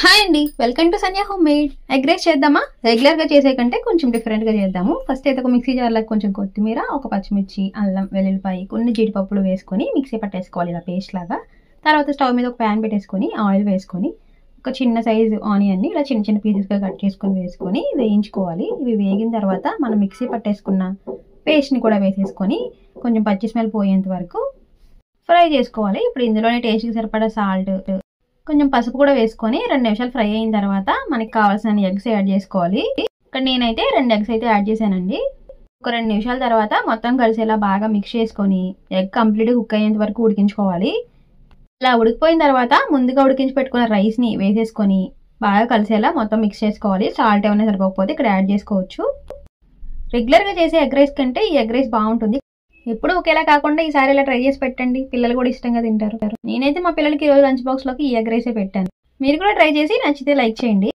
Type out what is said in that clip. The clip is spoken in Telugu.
హాయ్ అండి, welcome to Sandhya home made. Egg rice చేద్దామా? రెగ్యులర్ గా చేసే కంటే కొంచెం డిఫరెంట్ గా చేద్దాము. ఫస్ట్ అయితే ఒక మిక్సీ జార్లో కొంచెం కొత్తిమీర, ఒక పచ్చిమిర్చి, అల్లం, వెల్లుల్లిపాయ, కొన్ని జీడిపప్పులు వేసుకొని మిక్సీ పట్టేసుకోవాలి ఇలా పేస్ట్ లాగా. తర్వాత స్టవ్ మీద ఒక ప్యాన్ పెట్టేసుకొని ఆయిల్ వేసుకొని ఒక చిన్న సైజు ఆనియన్ని ఇలా చిన్న చిన్న పీసెస్గా కట్ చేసుకొని వేసుకొని వేయించుకోవాలి. ఇవి వేగిన తర్వాత మనం మిక్సీ పట్టేసుకున్న పేస్ట్ని కూడా వేసేసుకొని కొంచెం పచ్చి స్మెల్ పోయేంత వరకు ఫ్రై చేసుకోవాలి. ఇప్పుడు ఇందులోనే టేస్ట్కి సరిపడా సాల్ట్, కొంచెం పసుపు కూడా వేసుకొని 2 నిమిషాలు ఫ్రై అయిన తర్వాత మనకి కావాల్సిన ఎగ్స్ యాడ్ చేసుకోవాలి. ఇక్కడ నేనైతే 2 ఎగ్స్ అయితే యాడ్ చేశానండి. ఒక 2 నిమిషాల తర్వాత మొత్తం కలిసేలా బాగా మిక్స్ చేసుకొని ఎగ్ కంప్లీట్గా కుక్ అయ్యేంత వరకు ఉడికించుకోవాలి. ఇలా ఉడికిపోయిన తర్వాత ముందుగా ఉడికించి పెట్టుకున్న రైస్ని వేసేసుకొని బాగా కలిసేలా మొత్తం మిక్స్ చేసుకోవాలి. సాల్ట్ ఏమైనా సరిపోకపోతే ఇక్కడ యాడ్ చేసుకోవచ్చు. రెగ్యులర్గా చేసే ఎగ్ రైస్ కంటే ఈ ఎగ్ రైస్ బాగుంటుంది. ఎప్పుడు ఒకేలా కాకుండా ఈసారి ఇలా ట్రై చేసి పెట్టండి, పిల్లలు కూడా ఇష్టంగా తింటారు. నేనైతే మా పిల్లలకి ఈరోజు లంచ్ బాక్స్లోకి ఈ ఎగ్ రైసే పెట్టాను. మీరు కూడా ట్రై చేసి నచ్చితే లైక్ చేయండి.